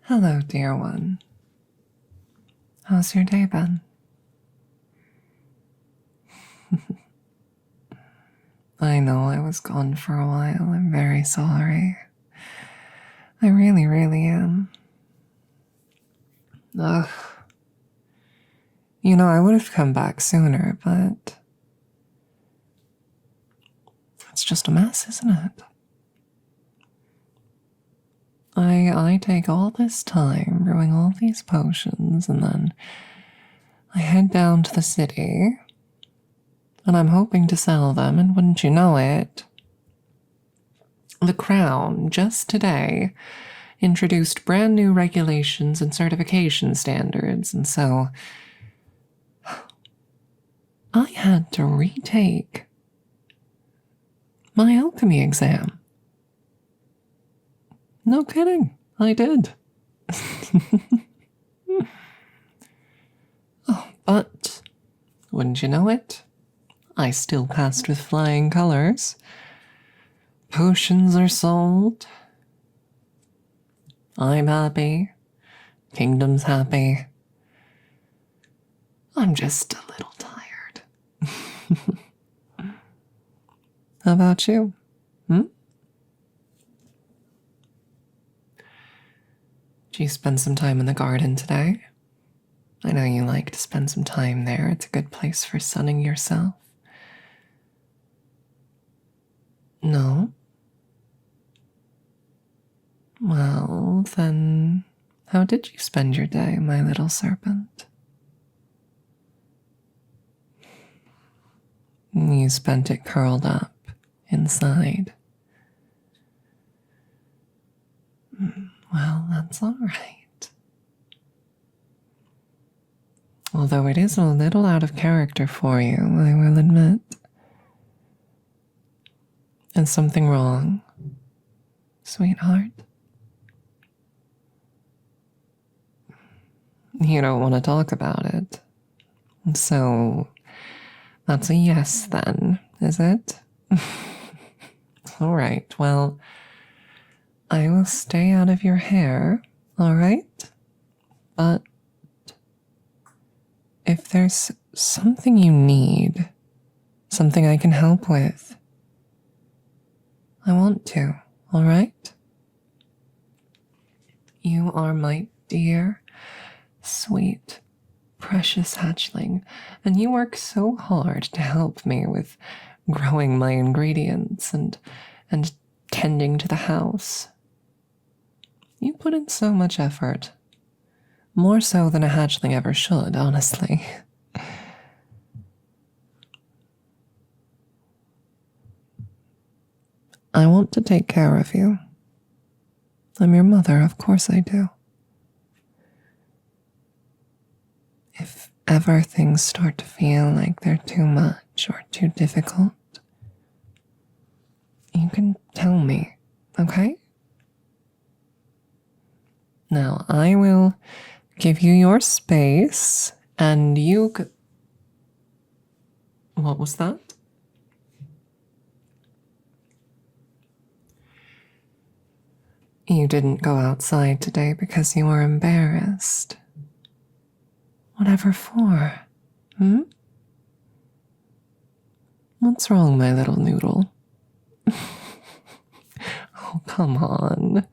Hello, dear one. How's your day been? I know I was gone for a while. I'm very sorry. I really, really am. Ugh. You know, I would have come back sooner, but it's just a mess, isn't it? I take all this time brewing all these potions, and then I head down to the city, and I'm hoping to sell them, and wouldn't you know it, the Crown, just today, introduced brand new regulations and certification standards, and so I had to retake my alchemy exam. No kidding, I did. Oh, but wouldn't you know it, I still passed with flying colors. Potions are sold. I'm happy. Kingdom's happy. I'm just a little tired. How about you? Do you spend some time in the garden today? I know you like to spend some time there. It's a good place for sunning yourself. No? Well, then, how did you spend your day, my little serpent? You spent it curled up inside. Well, that's all right. Although it is a little out of character for you, I will admit. Is something wrong, sweetheart? You don't want to talk about it. So, that's a yes then, is it? All right, well, I will stay out of your hair, all right? But if there's something you need, something I can help with, I want to, all right? You are my dear, sweet, precious hatchling, and you work so hard to help me with growing my ingredients and tending to the house. You put in so much effort. More so than a hatchling ever should, honestly. I want to take care of you. I'm your mother, of course I do. If ever things start to feel like they're too much or too difficult, you can tell me, okay? Now, I will give you your space, and you could... What was that? You didn't go outside today because you were embarrassed. Whatever for, What's wrong, my little noodle? Oh, come on.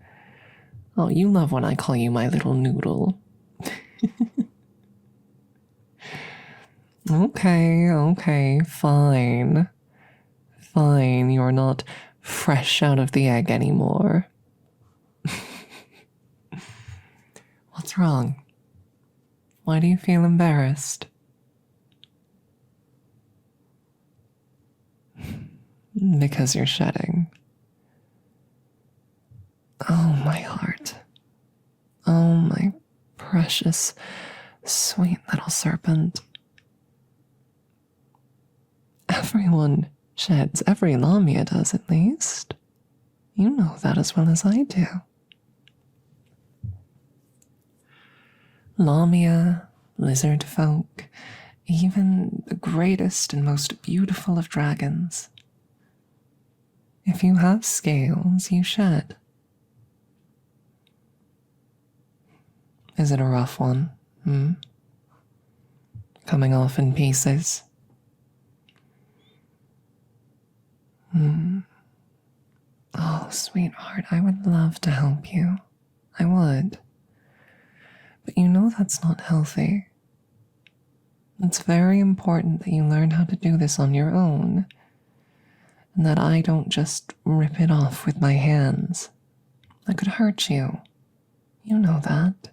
Oh, you love when I call you my little noodle. Okay, fine. Fine, you're not fresh out of the egg anymore. What's wrong? Why do you feel embarrassed? Because you're shedding. Oh, my heart. Oh, my precious, sweet little serpent. Everyone sheds. Every Lamia does, at least. You know that as well as I do. Lamia, lizard folk, even the greatest and most beautiful of dragons. If you have scales, you shed. Is it a rough one? Coming off in pieces? Oh, sweetheart, I would love to help you. I would. But you know that's not healthy. It's very important that you learn how to do this on your own, and that I don't just rip it off with my hands. That could hurt you. You know that.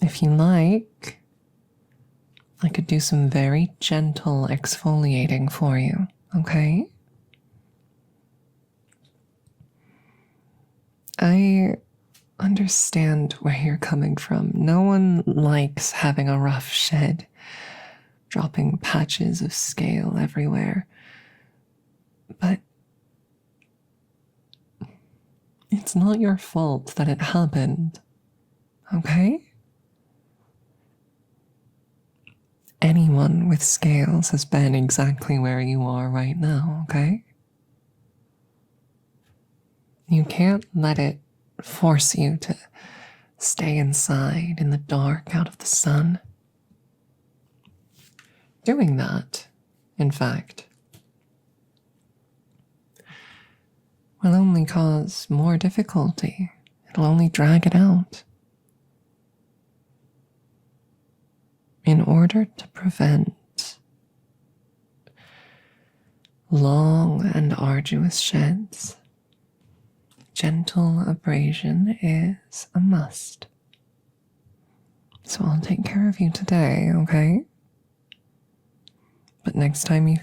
If you like, I could do some very gentle exfoliating for you, okay? I understand where you're coming from. No one likes having a rough shed, dropping patches of scale everywhere. But it's not your fault that it happened, okay? Anyone with scales has been exactly where you are right now, okay? You can't let it force you to stay inside in the dark out of the sun. Doing that, in fact, will only cause more difficulty. It'll only drag it out. In order to prevent long and arduous sheds, gentle abrasion is a must. So I'll take care of you today, okay? But next time you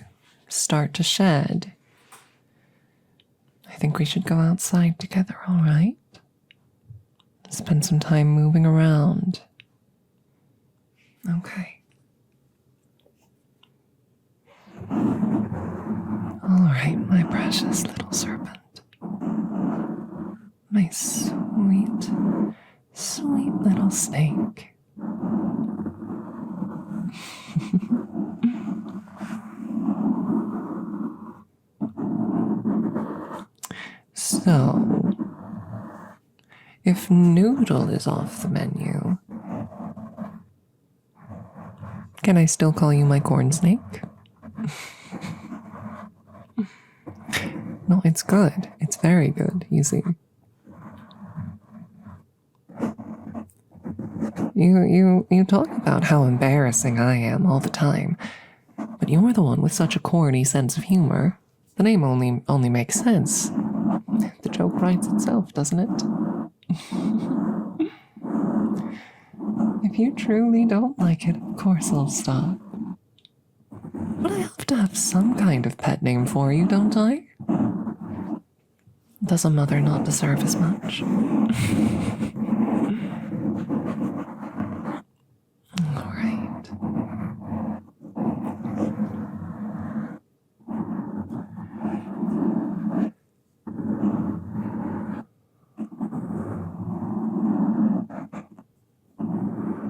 start to shed, I think we should go outside together, all right? Spend some time moving around. Okay. All right, my precious little serpent. My sweet, sweet little snake. So, if noodle is off the menu, can I still call you my corn snake? No, it's good. It's very good, you see. You talk about how embarrassing I am all the time, but you're the one with such a corny sense of humor. The name only makes sense. The joke writes itself, doesn't it? If you truly don't like it, of course I'll stop. But I have to have some kind of pet name for you, don't I? Does a mother not deserve as much? All right.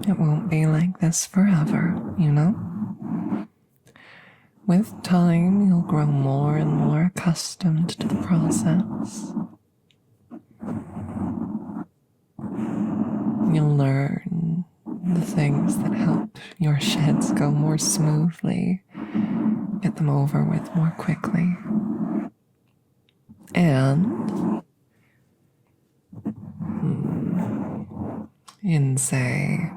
It won't be like this forever, you know? With time, you'll grow more and more accustomed to the process. You'll learn the things that help your sheds go more smoothly, get them over with more quickly. And in, say,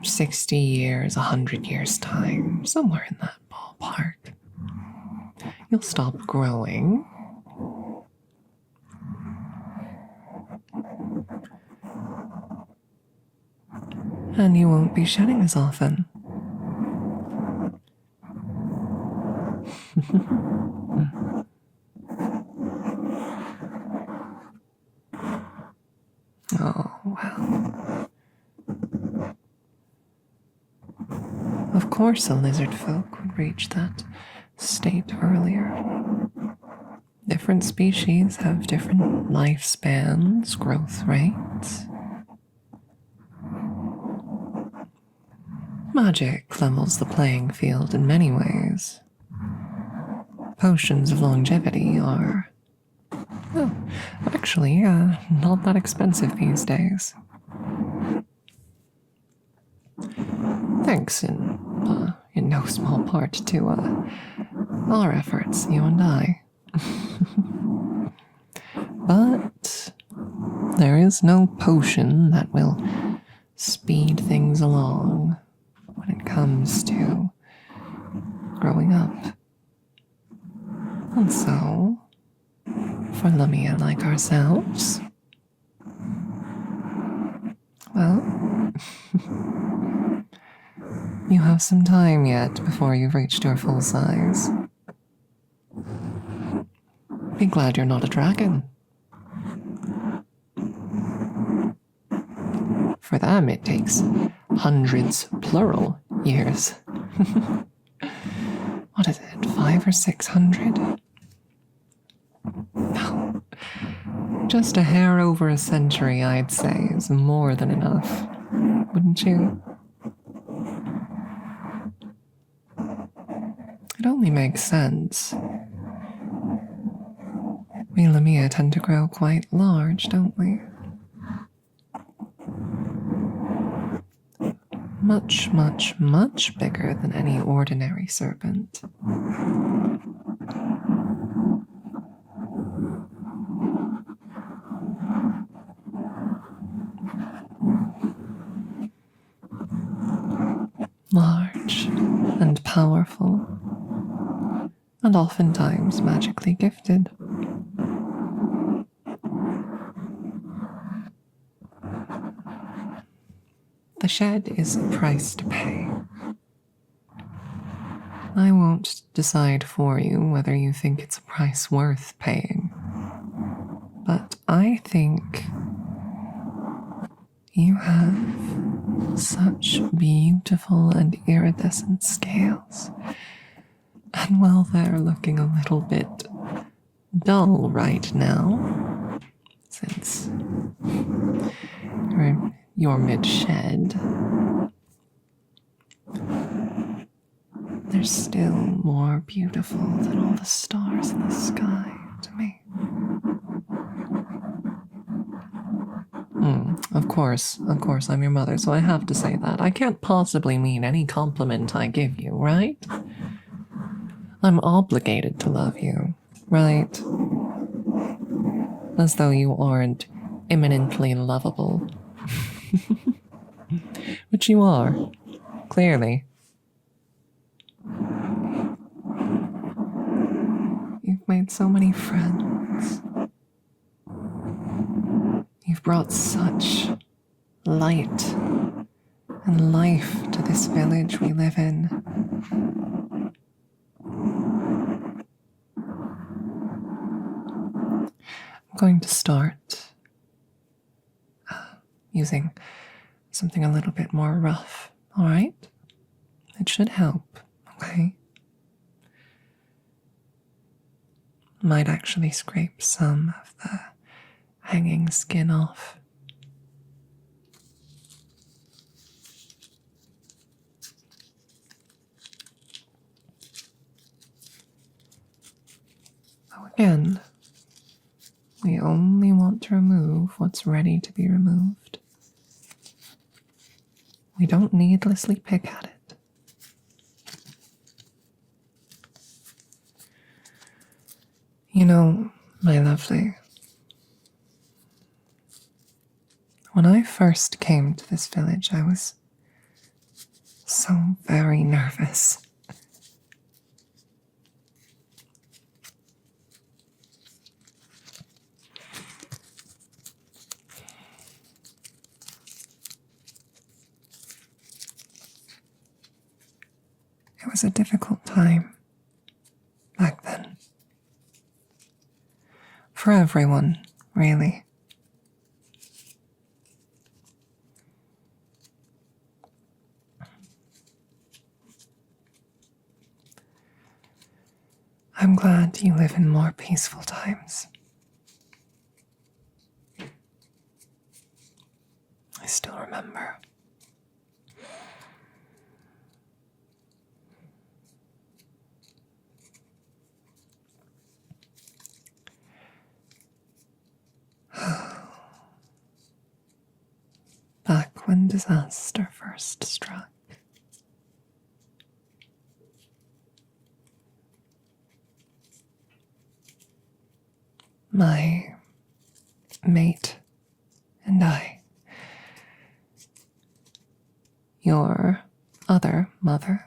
60 years, 100 years' time, somewhere in that ballpark, you'll stop growing. And you won't be shedding as often. Oh, well. Of course a lizard folk would reach that state earlier. Different species have different lifespans, growth rates. Magic levels the playing field in many ways. Potions of longevity are, well, Actually, not that expensive these days. Thanks in no small part to our efforts, you and I. But there is no potion that will speed things along when it comes to growing up. And so, for Lamia like ourselves, well, you have some time yet before you've reached your full size. Be glad you're not a dragon. For them, it takes hundreds, plural, years. What is it, 500 or 600? No. Just a hair over a century, I'd say, is more than enough. Wouldn't you? It only makes sense. We Lamia tend to grow quite large, don't we? Much, much, much bigger than any ordinary serpent. Large and powerful, and oftentimes magically gifted. The shed is a price to pay. I won't decide for you whether you think it's a price worth paying, but I think you have such beautiful and iridescent scales, and while they're looking a little bit dull right now, since you're mid-shed, they're still more beautiful than all the stars in the sky to me. Of course, I'm your mother, so I have to say that. I can't possibly mean any compliment I give you, right? I'm obligated to love you, right? As though you aren't eminently lovable. Which you are, clearly. You've made so many friends. You've brought such light and life to this village we live in. I'm going to start using something a little bit more rough, all right? It should help, okay? Might actually scrape some of the hanging skin off. So again, we only want to remove what's ready to be removed. We don't needlessly pick at it. You know, my lovely, when I first came to this village, I was so very nervous. It was a difficult time back then. For everyone, really. I'm glad you live in more peaceful times. I still remember. when disaster first struck. My mate and I, your other mother,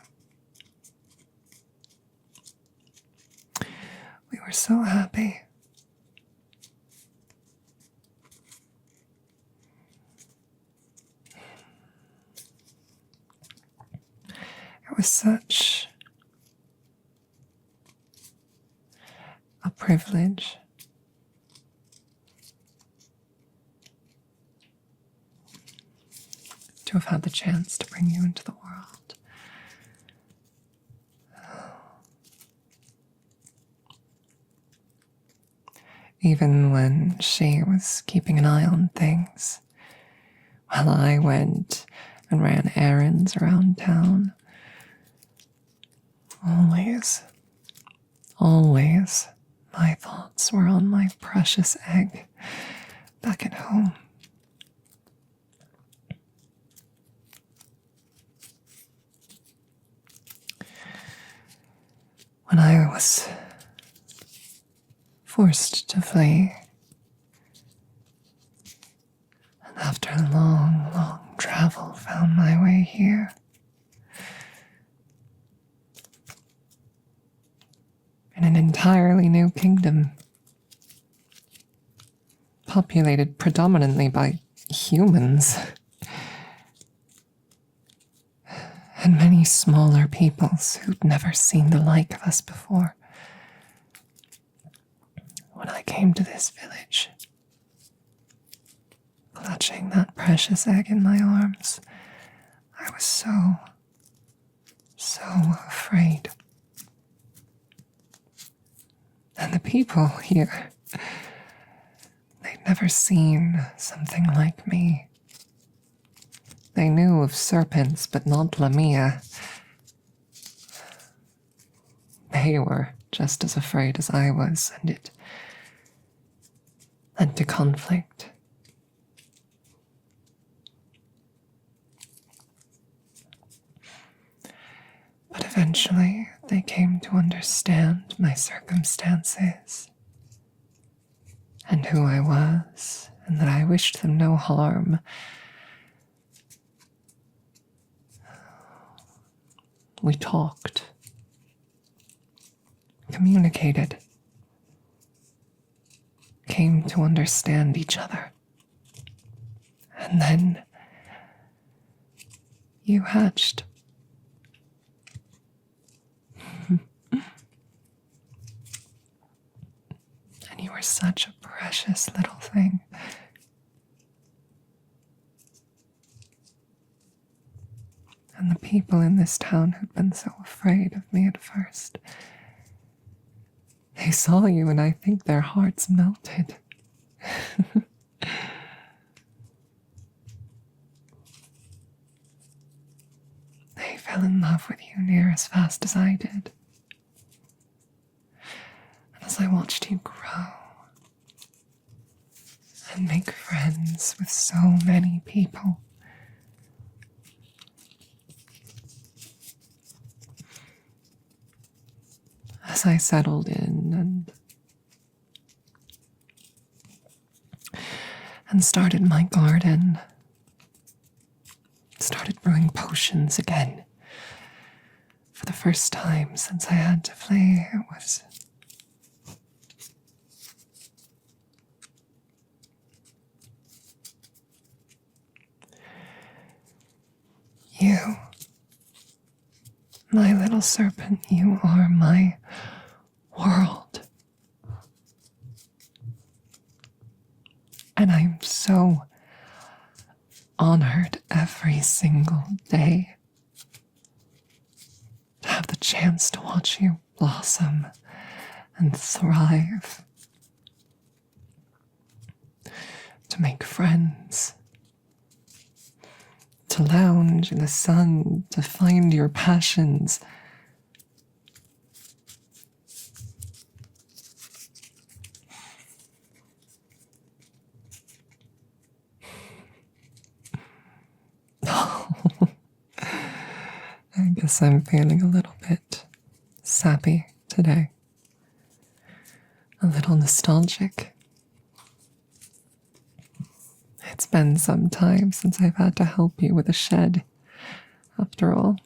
we were so happy. It was such a privilege to have had the chance to bring you into the world. Even when she was keeping an eye on things, while I went and ran errands around town, always, my thoughts were on my precious egg back at home. When I was forced to flee, and after a long travel found my way here, in an entirely new kingdom, populated predominantly by humans, and many smaller peoples who'd never seen the like of us before. When I came to this village, clutching that precious egg in my arms, I was so afraid. And the people here, they'd never seen something like me. They knew of serpents, but not Lamia. They were just as afraid as I was, and it led to conflict. But eventually, they came to understand my circumstances, and who I was, and that I wished them no harm. We talked, communicated, came to understand each other. And then you hatched. And you were such a precious little thing. And the people in this town who'd been so afraid of me at first, they saw you and I think their hearts melted. They fell in love with you near as fast as I did. And as I watched you grow and make friends with so many people, as I settled in and started my garden, started brewing potions again. For the first time since I had to flee, it was you. My little serpent, you are my world. And I'm so honored every single day to have the chance to watch you blossom and thrive, to make friends, to lounge in the sun, to find your passions. guess I'm feeling a little bit sappy today. A little nostalgic. It's been some time since I've had to help you with a shed, after all.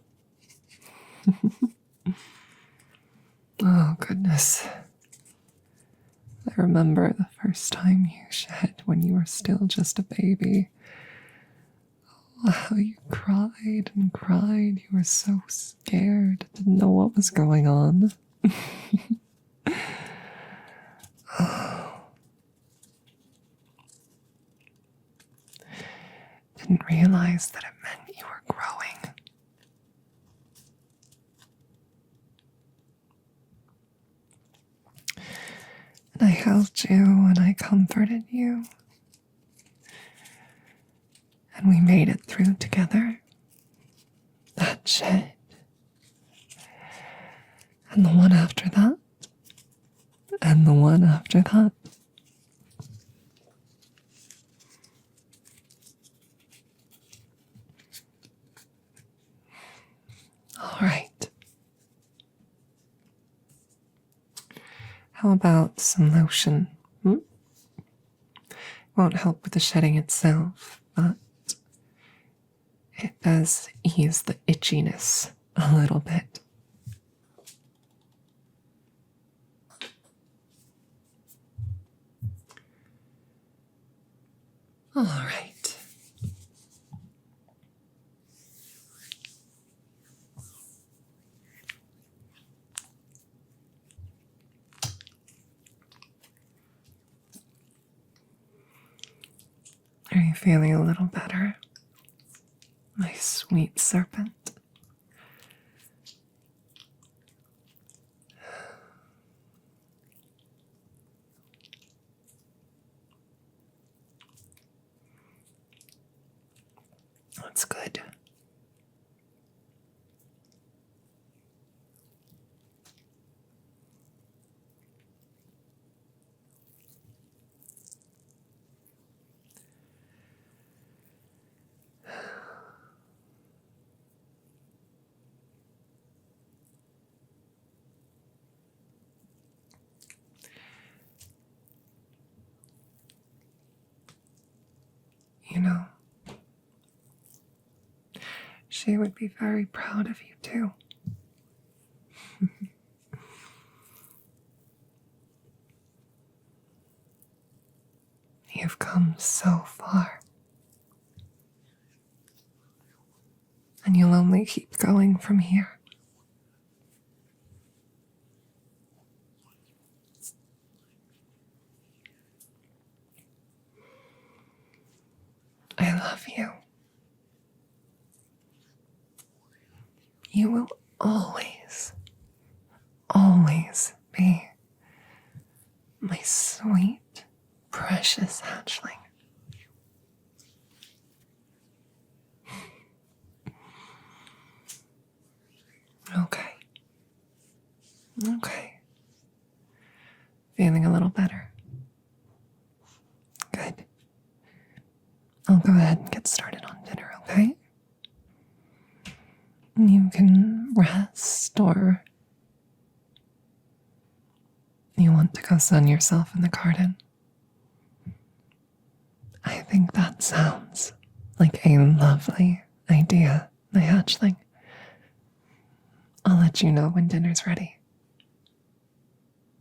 Oh, goodness. I remember the first time you shed when you were still just a baby. Oh, how you cried and cried. You were so scared, didn't know what was going on. Oh. Didn't realize that it meant you were growing. And I held you and I comforted you. And we made it through together. That shed. And the one after that. And the one after that. All right. How about some lotion? Won't help with the shedding itself, but it does ease the itchiness a little bit. All right. Are you feeling a little better, my sweet serpent? That's good. You know, she would be very proud of you too. You've come so far. And you'll only keep going from here. I love you. You will always, always be my sweet, precious hatchling. Okay. Okay. Feeling a little better. Good. I'll go ahead and get started on dinner, okay? You can rest, or you want to go sun yourself in the garden. I think that sounds like a lovely idea, my hatchling. I'll let you know when dinner's ready.